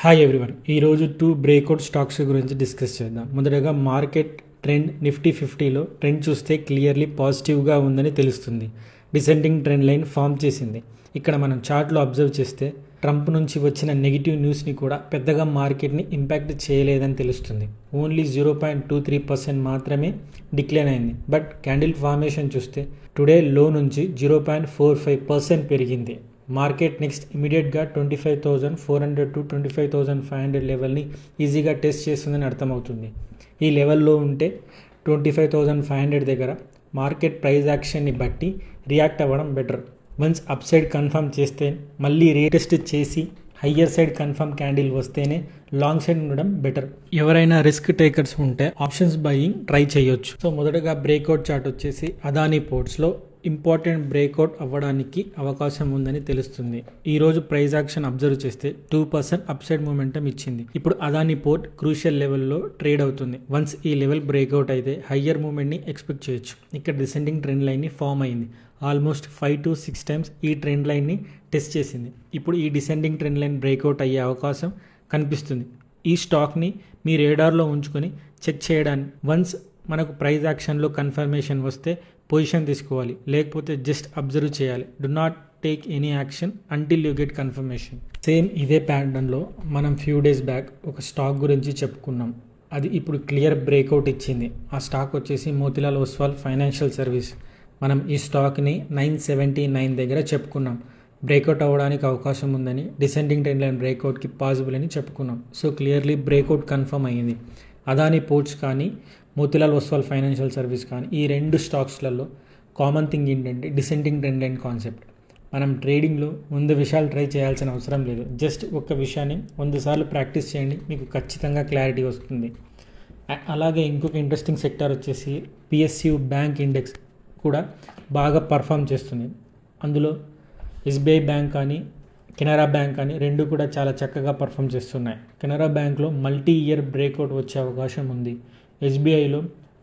Hi everyone, ఈరోజు two breakout stocks గురించి discuss చేద్దాం. మొదటగా మార్కెట్ ట్రెండ్ నిఫ్టీ 50లో ట్రెండ్ చూస్తే క్లియర్లీ పాజిటివ్గా ఉందని తెలుస్తుంది. డిసెండింగ్ ట్రెండ్ లైన్ ఫామ్ చేసింది. ఇక్కడ మనం చార్ట్లో అబ్జర్వ్ చేస్తే ట్రంప్ నుంచి వచ్చిన నెగిటివ్ న్యూస్ని కూడా పెద్దగా మార్కెట్ని ఇంపాక్ట్ చేయలేదని తెలుస్తుంది. ఓన్లీ 0.23% మాత్రమే డిక్లైన్ అయింది. బట్ క్యాండిల్ ఫార్మేషన్ చూస్తే టుడే లో నుంచి 0.45% పెరిగింది. మార్కెట్ నెక్స్ట్ ఇమీడియట్గా 25,400 టు 25,500 లెవెల్ని ఈజీగా టెస్ట్ చేస్తుందని అర్థమవుతుంది. ఈ లెవెల్లో ఉంటే 25,500 దగ్గర మార్కెట్ ప్రైస్ యాక్షన్ని బట్టి రియాక్ట్ అవ్వడం better. Once up side confirm చేస్తే మళ్ళీ రీటెస్ట్ చేసి హయ్యర్ సైడ్ కన్ఫర్మ్ క్యాండిల్ వస్తేనే లాంగ్ సైడ్ ఉండడం బెటర్. ఎవరైనా రిస్క్ టేకర్స్ ఉంటే ఆప్షన్స్ బయింగ్ ట్రై చేయొచ్చు. సో మొదటగా బ్రేక్అవుట్ చార్ట్ వచ్చేసి అదానీ పోర్ట్స్లో ఇంపార్టెంట్ బ్రేక్అవుట్ అవ్వడానికి అవకాశం ఉందని తెలుస్తుంది. ఈరోజు ప్రైస్ యాక్షన్ అబ్జర్వ్ చేస్తే 2% అప్ సైడ్ మూమెంటం ఇచ్చింది. ఇప్పుడు అదానీ పోర్ట్ క్రూషియల్ లెవెల్లో ట్రేడ్ అవుతుంది. వన్స్ ఈ లెవెల్ బ్రేక్అవుట్ అయితే హయ్యర్ మూమెంట్ని ఎక్స్పెక్ట్ చేయొచ్చు. ఇక్కడ డిసెండింగ్ ట్రెండ్ లైన్ని ఫామ్ అయింది. ఆల్మోస్ట్ 5 to 6 టైమ్స్ ఈ ట్రెండ్ లైన్ని టెస్ట్ చేసింది. ఇప్పుడు ఈ డిసెండింగ్ ట్రెండ్ లైన్ బ్రేక్అవుట్ అయ్యే అవకాశం కనిపిస్తుంది. ఈ స్టాక్ని మీ రేడార్లో ఉంచుకొని చెక్ చేయడానికి వన్స్ మనకు ప్రైస్ యాక్షన్లో కన్ఫర్మేషన్ వస్తే పొజిషన్ తీసుకోవాలి, లేకపోతే జస్ట్ అబ్జర్వ్ చేయాలి. Do not take any action until you get confirmation. Same ఇదే ప్యాటర్న్లో మనం ఫ్యూ డేస్ బ్యాక్ ఒక స్టాక్ గురించి చెప్పుకున్నాం. అది ఇప్పుడు క్లియర్ బ్రేక్అవుట్ ఇచ్చింది. ఆ స్టాక్ వచ్చేసి మోతిలాల్ ఒస్వాల్ ఫైనాన్షియల్ సర్వీస్. మనం ఈ స్టాక్ని 979 దగ్గర చెప్పుకున్నాం. బ్రేక్అవుట్ అవ్వడానికి అవకాశం ఉందని, డిసెండింగ్ ట్రెండ్ లైన్ బ్రేక్అవుట్కి పాసిబుల్ అని చెప్పుకున్నాం. సో క్లియర్లీ బ్రేక్అవుట్ కన్ఫర్మ్ అయ్యింది. అదానీ పోర్ట్స్ కానీ మోతిలాల్ ఒస్వాల్ ఫైనాన్షియల్ సర్వీస్ కానీ ఈ రెండు స్టాక్స్లలో కామన్ థింగ్ ఏంటంటే డిసెండింగ్ ట్రెండ్ లైన్ కాన్సెప్ట్. మనం ట్రేడింగ్లో 100 విషయాలు ట్రై చేయాల్సిన అవసరం లేదు. జస్ట్ ఒక్క విషయాన్ని 100 సార్లు ప్రాక్టీస్ చేయండి, మీకు ఖచ్చితంగా క్లారిటీ వస్తుంది. అలాగే ఇంకొక ఇంట్రెస్టింగ్ సెక్టార్ వచ్చేసి పిఎస్యు బ్యాంక్ ఇండెక్స్ కూడా బాగా పర్ఫామ్ చేస్తుంది. అందులో ఎస్బీఐ బ్యాంక్ కానీ కెనరా బ్యాంక్ కానీ రెండు కూడా చాలా చక్కగా పర్ఫామ్ చేస్తున్నాయి. కెనరా బ్యాంక్లో మల్టీ ఇయర్ బ్రేక్అవుట్ వచ్చే అవకాశం ఉంది. ఎస్బీఐలో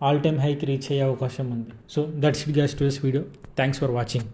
ఆల్ టైమ్ హైకి రీచ్ అయ్యే అవకాశం ఉంది. So that's it guys to this video. Thanks for watching.